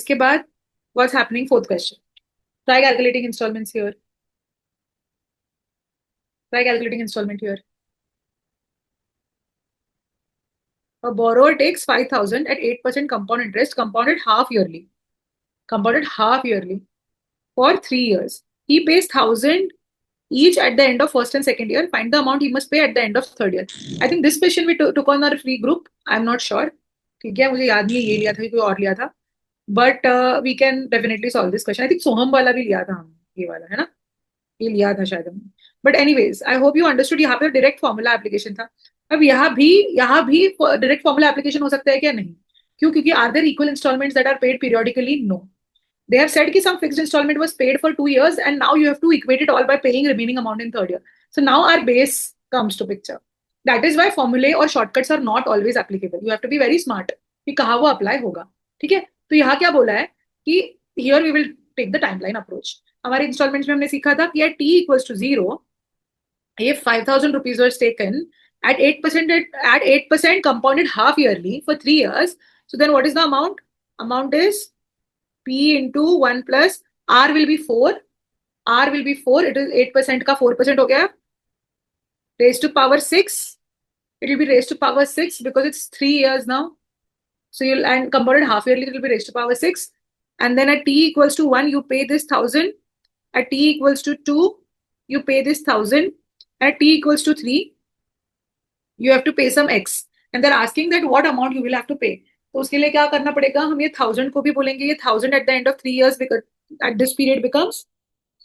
इसके बाद what's happening? Fourth question. Try calculating installments here. Try calculating installment here. A borrower takes 5,000 at 8% compound interest, compounded half yearly. Compounded half yearly for 3 years. He pays 1,000 each at the end of first and second year. Find the amount he must pay at the end of third year. I think this question we took on our free group. I'm not sure. ठीक है, मुझे याद नहीं ये लिया था कोई और लिया था. But we can definitely solve this question. I think सोहम वाला भी लिया था हम, ये वाला है ना, ये लिया था शायद हमने. But anyways I hope you understood. यहाँ पे डायरेक्ट फॉर्मूला एप्लीकेशन था. अब यहाँ भी डायरेक्ट फॉर्मूला एप्लीकेशन हो सकता है क्या? नहीं. क्यों? क्योंकि are there equal installments that are paid periodically? No. They have said that some fixed installment was paid for 2 years and now you have to equate it all by paying remaining amount in third year. So now our base comes to picture. That is why formulae or shortcuts are not always applicable. You have to be very smart कि कहाँ वो apply होगा. ठीक है. तो यहाँ क्या बोला है कि here we will take the timeline approach. हमारे इंस्टॉलमेंट्स में हमने सीखा था कि at t equals to 0, if 5,000 rupees was taken at 8% compounded half yearly for 3 years, so then what is the amount? Amount is P into 1 plus R will be 4. R will be 4. It is 8% का 4% हो गया. Raised to power 6. It will be raised to power 6 because it's 3 years now. So you'll, and compounded half yearly, it will be raised to power 6. And then at t equals to 1, you pay this 1,000. At t equals to 2, you pay this 1,000. At t equals to 3, you have to pay some x. And they're asking that what amount you will have to pay. तो उसके लिए क्या करना पड़ेगा? हम ये 1,000 को भी बोलेंगे ये 1,000 at the end of 3 years because at this period becomes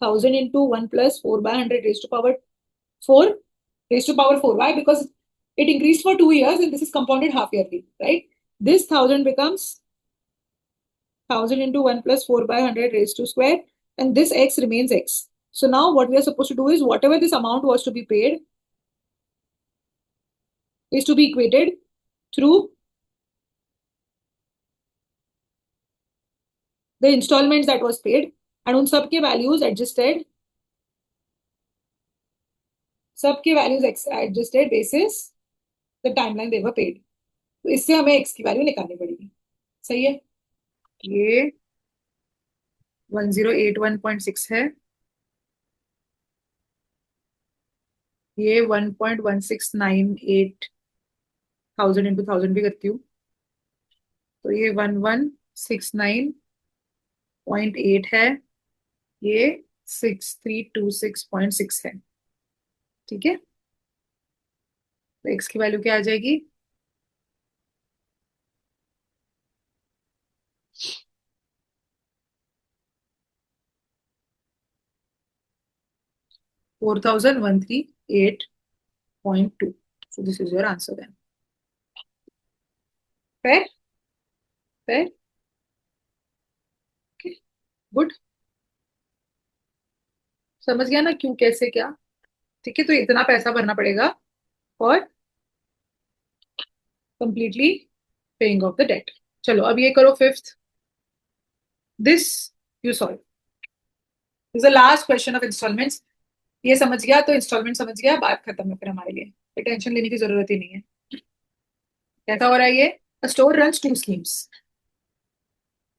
1,000 into 1 plus 4 by 100 raised to power 4 raised to power 4. Why? Because it increased for 2 years and this is compounded half yearly, right? This 1,000 becomes 1,000 into 1 plus 4 by 100 raised to square and this x remains x. So now what we are supposed to do is whatever this amount was to be paid is to be equated through the installments that was paid and उन सबके values adjusted basis the timeline they were paid. तो इससे हमें x की value निकालनी पड़ेगी. सही है. ये 1081.6 है. ये 1.1698 1000 into 1000 भी करती हूँ तो ये 1169.8 है. ये 6326.6 है. ठीक है. तो x की वैल्यू क्या आ जाएगी? 4138.2. So this is your answer then. Fair? Fair? Okay. Good. समझ गया ना क्यों कैसे क्या? ठीक है. तो इतना पैसा भरना पड़ेगा और completely paying off the debt. चलो अब ये करो fifth. This you solve. Is the last question of installments. ये समझ गया तो इंस्टॉलमेंट समझ गया, बात खत्म है फिर हमारे लिए. टेंशन लेने की जरूरत ही नहीं है. कैसा हो रहा है ये? Store runs 2 schemes.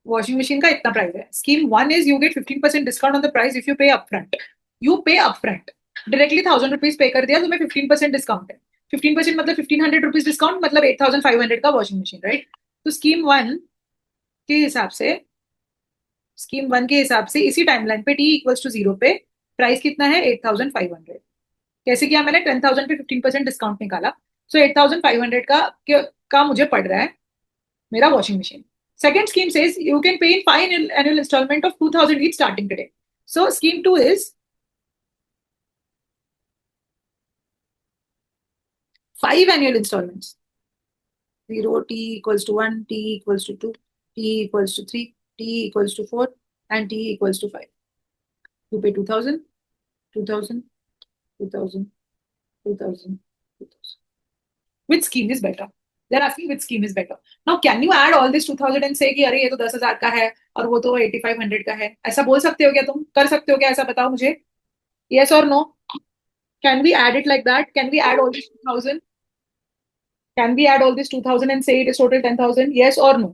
Washing machine का इतना प्राइस है. Scheme 1 is you get 15% discount on the price if you पे अपफ्रंट. यू पे अपफ्रंट. डायरेक्टली 1,000 रुपीज पे कर दिया, तुम्हें 15% डिस्काउंट है. 15% मतलब 1,500 रुपीज डिस्काउंट, मतलब 8,500 का वॉशिंग मशीन, राइट? तो स्कीम 1 के हिसाब से इसी टाइमलाइन पे t इक्वल्स टू 0 पे प्राइस कितना है? 8,500. कैसे किया मैंने? 10,000 पे 15% डिस्काउंट निकाला. सो 8,500 का मुझे पड़ रहा है मेरा washing machine. Second scheme says you can pay in 5 annual installment of 2,000 each starting today. So scheme 2 is 5 annual installments. 0, t equals to 1, t equals to 2, t equals to 3, t equals to 4, and t equals to 5. You pay 2,000, 2,000, 2,000, 2,000, 2,000. Which scheme is better? They're asking which scheme is better. Now, can you add all this 2,000 and say कि अरे ये तो 10,000 का है और वो तो 8,500 का है? ऐसा बोल सकते हो क्या? तुम कर सकते हो क्या? ऐसा बताओ मुझे. Yes or no? Can we add it like that? Can we add all this 2,000? Can we add all this 2,000 and say it is total 10,000? Yes or no?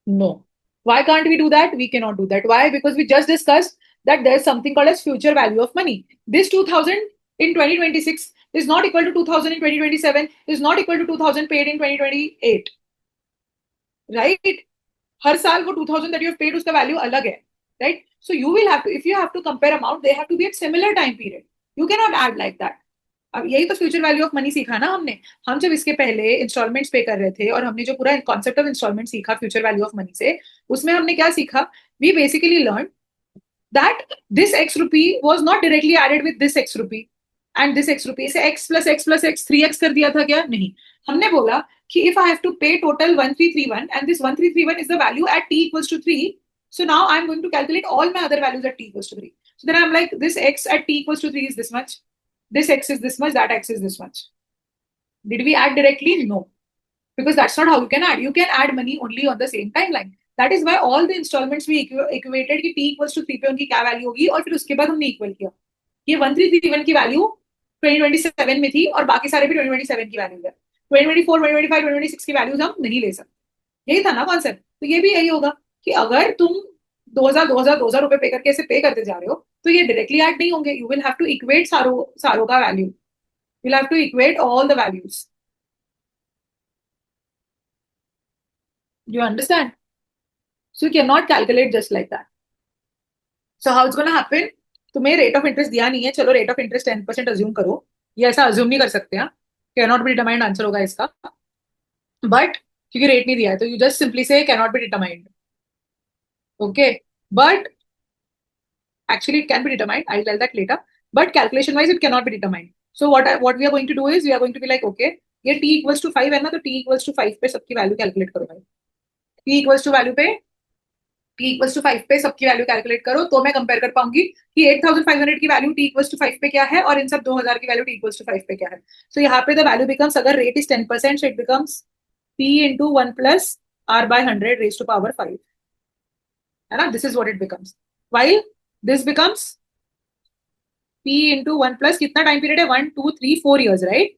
No. Why can't we do that? We cannot do that. Why? Because we just discussed that there's something called as future value of money. This 2000 in 2026 is not equal to 2000 in 2027, is not equal to 2000 paid in 2028. Right? हर साल वो 2000 that you have paid उसका value अलग है. Right? So you will have to, if you have to compare amount, they have to be at similar time period. You cannot add like that. अब यही तो future value of money सीखा ना हमने. हम जब इसके पहले इंस्टॉलमेंट्स पे कर रहे थे और हमने जो पूरा कॉन्सेप्ट ऑफ इंस्टॉलमेंट सीखा फ्यूचर वैल्यू ऑफ मनी से, उसमें हमने क्या सीखा? We basically learn that this X rupee was not directly added with this X rupee and this X rupee से एक्स प्लस एक्स 3x कर दिया था क्या? नहीं. हमने बोला कि if I have to pay total 1331 and this 1331 is the value at t equals to 3, so now I'm going to calculate all my other values at t equals to 3. So then I'm like, this x at t equals to 3 is this much. This x is this much, that x is this much. Did we add directly? No. Because that's not how you can add. You can add money only on the same timeline. That is why all the installments we equated कि t equals to 3 पे उनकी क्या value होगी और फिर उसके बाद हमने इक्वल किया. ये 1331 की वैल्यू 2027 में थी और बाकी सारे भी 2027 की वैल्यू है. 2024, 2025, 2026 की वैल्यूज हम नहीं ले सकते. यही था ना कॉन्सेप्ट. तो ये भी यही होगा कि अगर तुम 2000 रुपए पे करके इसे पे करते जा रहे हो तो ये डायरेक्टली ऐड नहीं होंगे. You will have to equate सारों का वैल्यू. You will have to equate all the values. You understand? So you cannot calculate just like that. So how it's going to happen? तुम्हें रेट ऑफ इंटरेस्ट दिया नहीं है, चलो rate of interest 10% assume करो. ये ऐसा अज्यूम नहीं कर सकते हैं. कैनॉट बी डिटरमाइंड आंसर होगा इसका. बट क्योंकि रेट नहीं दिया है तो यू जस्ट सिंपली से cannot be determined. Okay. But actually it can be determined. I'll tell that later. But calculation wise it cannot be determined. So what we are going to do is we are going to be like, okay, ये t equals to 5 है ना, तो t equals to 5 पे सबकी value calculate करो भाई. t equals to value पे t equals to 5 पे सबकी वैल्यू कैलकुलेट करो तो मैं कंपेयर कर पाऊंगी कि 8500 की वैल्यू t equals to 5 पे क्या है और इन सब 2000 की वैल्यू t equals to 5 पे क्या है. So यहाँ पे the value becomes, अगर rate is 10%, so it becomes p into 1 plus r by 100 raised to power 5. है ना? This is what it becomes. While this becomes p into 1 plus कितना time period है? 1 2 3 4 years, right?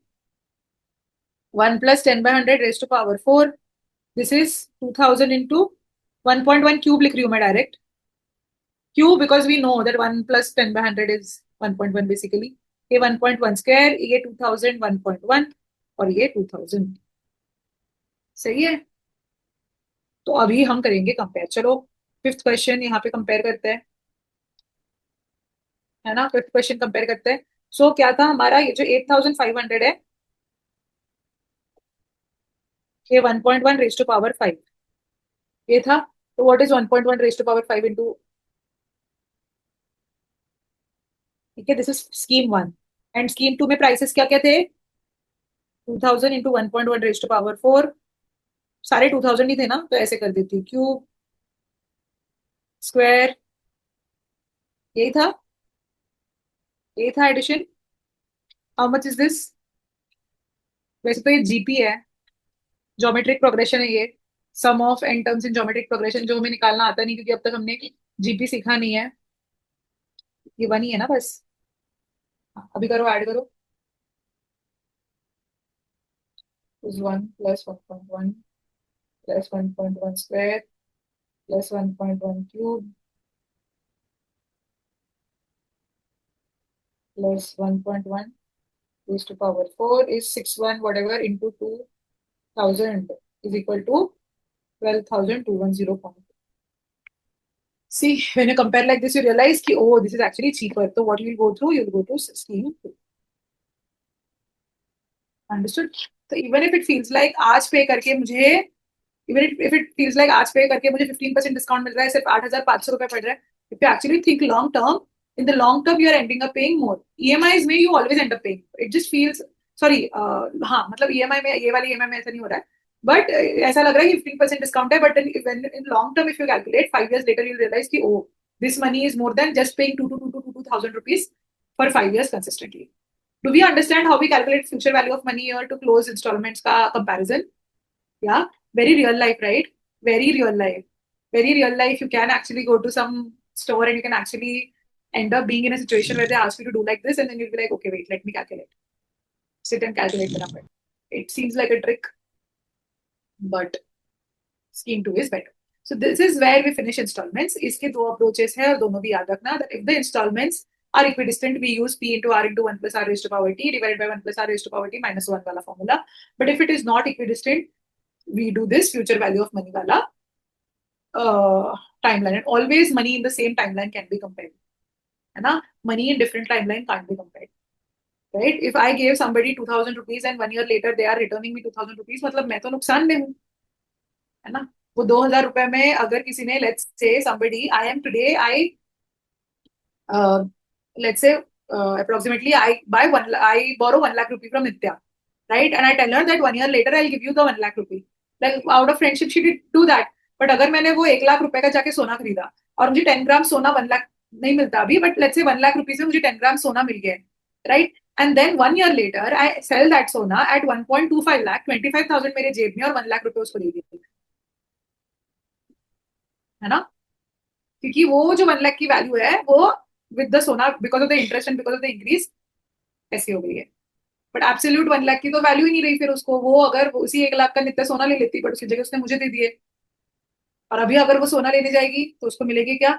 1 plus 10 by 100 raised to power 4. This is 2000 into 1.1 cube लिख रही हूँ मैं direct. Cube because we know that 1 plus 10 by 100 is 1.1 basically. ये 1.1 square, ये 2000 1.1 और ये 2000. सही है. तो अभी हम करेंगे कंपेयर. चलो फिफ्थ क्वेश्चन यहाँ पे कंपेयर करते हैं. है ना? फिफ्थ क्वेश्चन कंपेयर करते हैं. सो क्या था हमारा? ये जो 8500 है ये 1.1 रेज टू पावर 5 ये था. तो what is 1.1 raise to power 5 into, ठीक है, this is scheme 1. And scheme 2 में प्राइसेस क्या क्या थे? 2000 इंटू 1.1 रेज टू पावर 4. सारे 2000 ही थे ना, तो ऐसे कर देती. क्यूब स्क्वायर, यही था, यही था addition. How much is this? वैसे तो ये जीपी है, ज्योमेट्रिक प्रोग्रेशन है ये. Sum of n terms in geometric progression जो हमें निकालना आता नहीं क्योंकि अब तक हमने जीपी सीखा नहीं है. ये 1 ही है ना बस. अभी करो, ऐड करो. is 1 plus 1.1 plus 1.1 square plus 1.1 cube plus 1.1 raised to power 4 is 61 whatever into 2000 is equal to 12,210. See, when you compare like this, you realize कि oh, this is actually cheaper. So what you will go through? You will go to scheme 2. Understood? So even if it feels like आज पे करके मुझे, even if it feels like आज पे करके मुझे 15% discount मिल रहा है, सिर्फ 8,500 रुपए पड़ रहा है. If you actually think long term, in the long term you are ending up paying more. EMIs में you always end up paying. It just feels, sorry, हाँ मतलब EMI में, ये वाली EMI में ऐसा नहीं हो रहा है. But ऐसा लग रहा है कि 15% डिस्काउंट है. But when in long term if you calculate 5 years later you'll realize कि oh, this money is more than just paying 2,000 rupees for 5 years consistently. Do we understand how we calculate future value of money here to close installments का comparison? Yeah, very real life, right? Very real life. Very real life. You can actually go to some store and you can actually end up being in a situation where they ask you to do like this, and then you'll be like, okay, wait, let me calculate. Sit and calculate the number. It seems like a trick, but scheme 2 is better. So this is where we finish installments. इसके दो approaches हैं और दोनों भी याद रखना that if the installments are equidistant, we use P into R into 1 plus R raised to power T divided by 1 plus R raised to power T minus 1 वाला formula. But if it is not equidistant, we do this future value of money वाला timeline. And always money in the same timeline can be compared. है ना? Money in different timeline can't be compared. Right? If I gave somebody 2,000 rupees and 1 year later they are returning me 2,000 rupees, मतलब मैं तो नुकसान में हूँ, है ना? वो 2,000 रुपए में अगर किसी ने let's say somebody I am today let's say approximately I borrow 1 lakh rupee from Nitya, right? And I tell her that 1 year later I'll give you the 1 lakh rupee. Like out of friendship she did do that. But अगर मैंने वो 1 लाख रुपए का जाके सोना खरीदा और मुझे 10 ग्राम सोना 1 लाख नहीं मिलता अभी, but let's say 1 lakh rupees में मुझे 10 ग्राम सोना मिल गया, right? And then 1 year later I sell that सोना at 1.25 lakh, 25,000 मेरे जेब में और 1 लाख रुपए उसको दे दिए, है ना? क्योंकि वो जो 1 लाख की वैल्यू है वो विद द सोना because of the interest and because of the increase ऐसी हो गई है. बट एब्सोल्यूट 1 लाख की तो वैल्यू ही नहीं रही फिर उसको. वो अगर उसी 1 लाख का नित्य सोना ले लेती बट उसकी जगह उसने मुझे दे दिए, और अभी अगर वो सोना लेने जाएगी तो उसको मिलेगी क्या?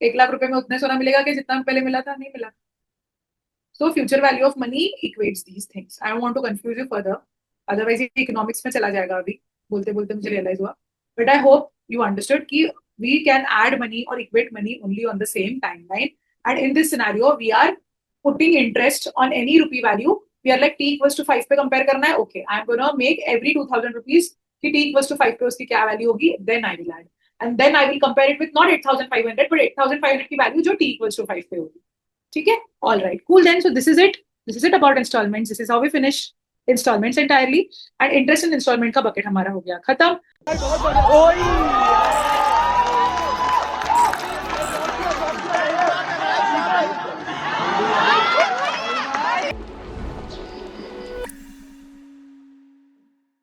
1 लाख रुपए में उतने सोना मिलेगा कि जितना पहले मिला था? नहीं मिला. So future value of money equates these things. I don't want to confuse you further, otherwise ये इकोनॉमिक्स में चला जाएगा. अभी बोलते बोलते मुझे रियलाइज हुआ. But I hope you understood कि we can add money or equate money only on the same timeline. And in this scenario, we are putting interest on any rupee value. We are like t equals to 5 पे compare करना है. Okay, I'm gonna make every 2,000 rupees कि t equals to 5 पे उसकी क्या value होगी, then I will add. And then I will compare it with not 8,500 but 8,500 की value जो t equals to 5 पे होगी. ठीक है? All right, cool then. So this is it. This is it about installments. This is how we finish installments entirely. And interest and installment का bucket हमारा हो गया खत्म.